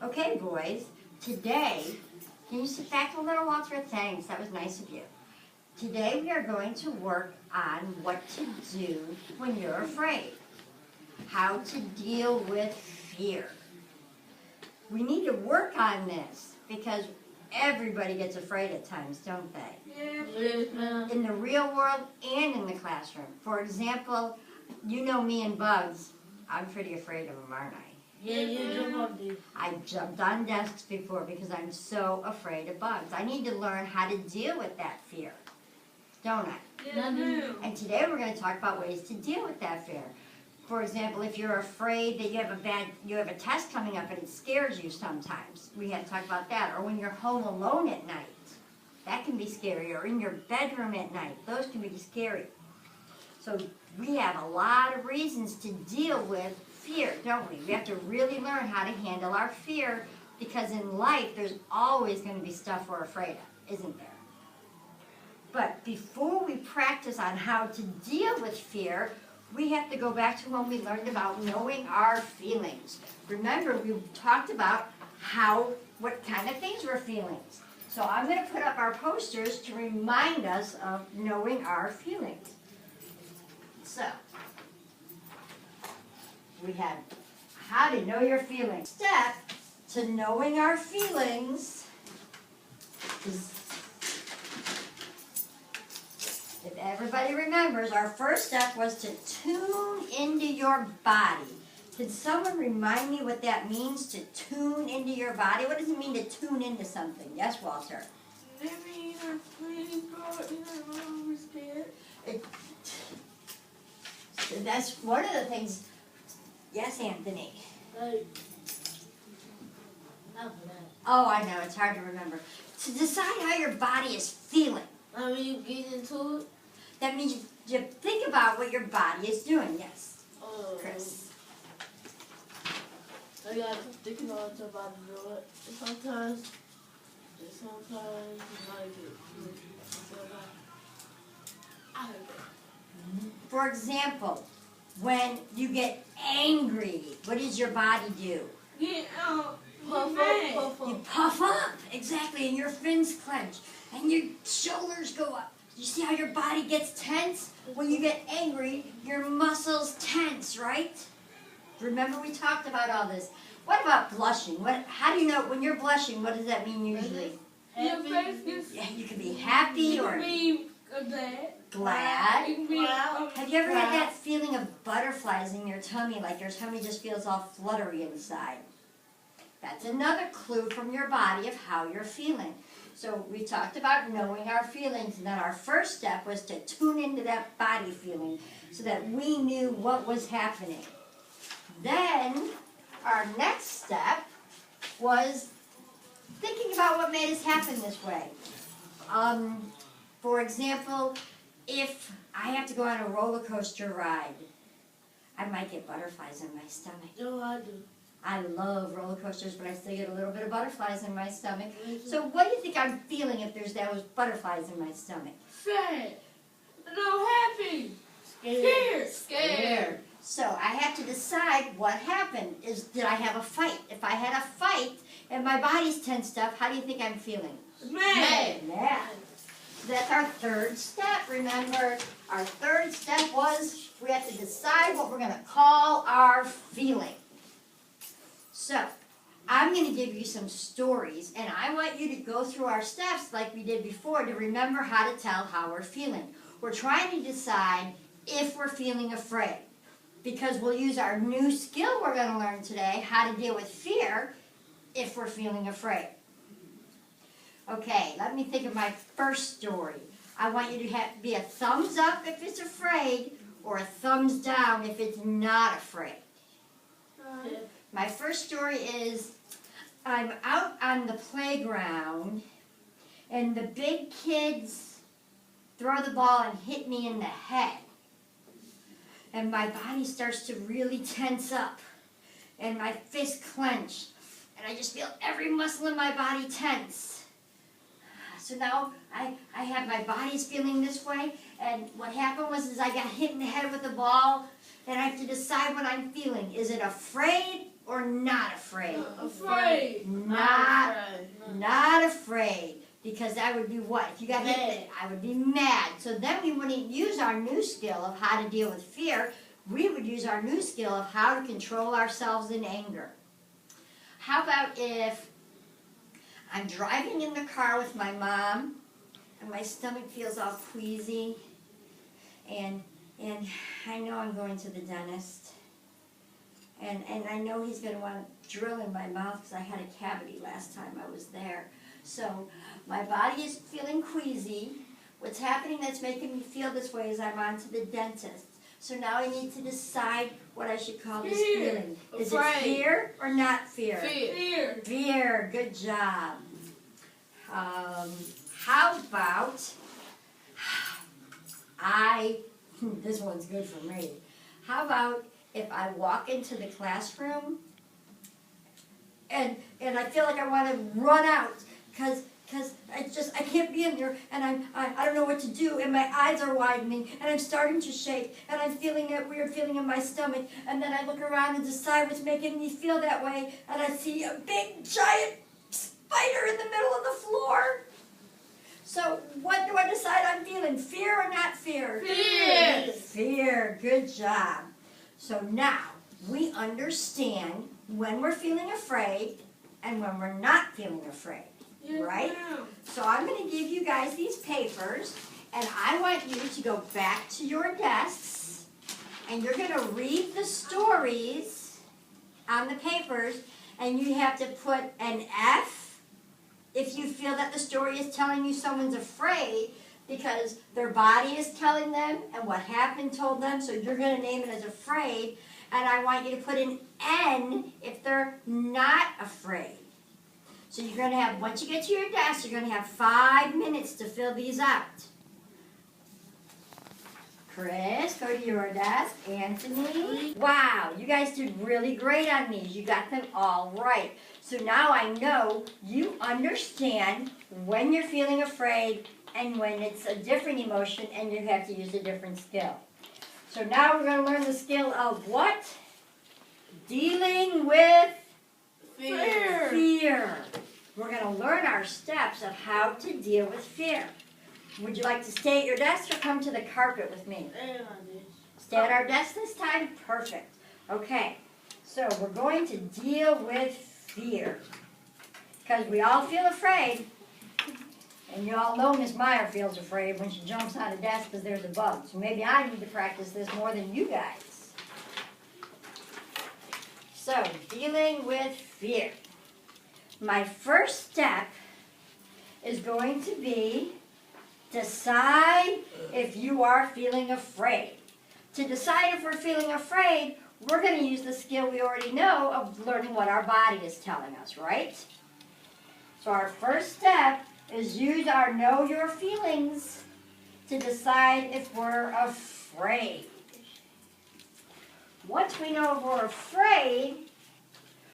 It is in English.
Okay, boys, today, can you sit back a little, Walter? Thanks, that was nice of you. Today we are going to work on what to do when you're afraid. How to deal with fear. We need to work on this because everybody gets afraid at times, don't they? Yeah. In the real world and in the classroom. For example, you know me and bugs. I'm pretty afraid of them, aren't I? Yeah, you jump on this. I jumped on desks before because I'm so afraid of bugs. I need to learn how to deal with that fear, don't I? Yeah. And today we're going to talk about ways to deal with that fear. For example, if you're afraid that you have a test coming up and it scares you sometimes, we have to talk about that. Or when you're home alone at night, that can be scary. Or in your bedroom at night, those can be scary. So we have a lot of reasons to deal with fear, don't we? We have to really learn how to handle our fear because in life there's always going to be stuff we're afraid of, isn't there? But before we practice on how to deal with fear, we have to go back to when we learned about knowing our feelings. Remember, we talked about what kind of things we're feeling. So I'm going to put up our posters to remind us of knowing our feelings. So, we have how to know your feelings. Step to knowing our feelings is, if everybody remembers, our first step was to tune into your body. Can someone remind me what that means, to tune into your body? What does it mean to tune into something? Yes, Walter? That means I'm pretty broad and I'm scared. That's one of the things. Yes, Anthony? Like, not bad. Oh, I know, it's hard to remember. To decide how your body is feeling. I mean, you get into it. That means you think about what your body is doing. Yes, Chris. I got to thinking on to about to do it. Sometimes you might get I don't know. For example, when you get angry, what does your body do? Get puff up. You puff up, exactly, and your fins clench, and your shoulders go up. You see how your body gets tense? When you get angry, your muscles tense, right? Remember we talked about all this. What about blushing? How do you know when you're blushing, what does that mean usually? Your face gets. Yeah, you can be happy or glad. Have you ever had that feeling of butterflies in your tummy, like your tummy just feels all fluttery inside? That's another clue from your body of how you're feeling. So we talked about knowing our feelings, and then our first step was to tune into that body feeling so that we knew what was happening. Then our next step was thinking about what made us happen this way. For example, if I have to go on a roller coaster ride, I might get butterflies in my stomach. No, I do. I love roller coasters, but I still get a little bit of butterflies in my stomach. So what do you think I'm feeling if there's those butterflies in my stomach? Sad. No, happy. Scared. So I have to decide what happened. Did I have a fight? If I had a fight and my body's tensed up, how do you think I'm feeling? Mad. That's our third step, remember? Our third step was we have to decide what we're going to call our feeling. So, I'm going to give you some stories, and I want you to go through our steps like we did before to remember how to tell how we're feeling. We're trying to decide if we're feeling afraid, because we'll use our new skill we're going to learn today, how to deal with fear if we're feeling afraid. Okay, let me think of my first story. I want you to be a thumbs up if it's afraid, or a thumbs down if it's not afraid. My first story is, I'm out on the playground, and the big kids throw the ball and hit me in the head. And my body starts to really tense up, and my fists clench, and I just feel every muscle in my body tense. So now I have my body's feeling this way, and what happened was I got hit in the head with the ball, and I have to decide what I'm feeling. Is it afraid or not afraid? afraid. Afraid. Not afraid. Because I would be what? If you got hit, I would be mad. So then we wouldn't use our new skill of how to deal with fear. We would use our new skill of how to control ourselves in anger. How about if I'm driving in the car with my mom and my stomach feels all queasy and I know I'm going to the dentist and I know he's going to want to drill in my mouth because I had a cavity last time I was there. So my body is feeling queasy. What's happening that's making me feel this way is I'm on to the dentist. So now I need to decide what I should call this feeling. Is it fear or not fear? Fear. Fear. Good job. How about this one's good for me. How about if I walk into the classroom and I feel like I want to run out because I can't be in there and I don't know what to do and my eyes are widening and I'm starting to shake and I'm feeling that weird feeling in my stomach and then I look around and decide what's making me feel that way and I see a big giant spider in the middle of the floor. So what do I decide I'm feeling? Fear or not fear? Fear. Fear. Good job. So now we understand when we're feeling afraid and when we're not feeling afraid. Right? So I'm going to give you guys these papers, and I want you to go back to your desks, and you're going to read the stories on the papers, and you have to put an F if you feel that the story is telling you someone's afraid because their body is telling them and what happened told them, so you're going to name it as afraid, and I want you to put an N if they're not afraid. So you're going to have, once you get to your desk, you're going to have 5 minutes to fill these out. Chris, go to your desk. Anthony. Wow, you guys did really great on these. You got them all right. So now I know you understand when you're feeling afraid and when it's a different emotion and you have to use a different skill. So now we're going to learn the skill of what? Dealing with fear. We're going to learn our steps of how to deal with fear. Would you like to stay at your desk or come to the carpet with me? Stay at our desk this time? Perfect. Okay, so we're going to deal with fear. Because we all feel afraid. And you all know Miss Meyer feels afraid when she jumps on a desk because there's a bug. So maybe I need to practice this more than you guys. So, dealing with fear. My first step is going to be decide if you are feeling afraid. To decide if we're feeling afraid, we're going to use the skill we already know of learning what our body is telling us, right? So our first step is use our know your feelings to decide if we're afraid. Once we know if we're afraid,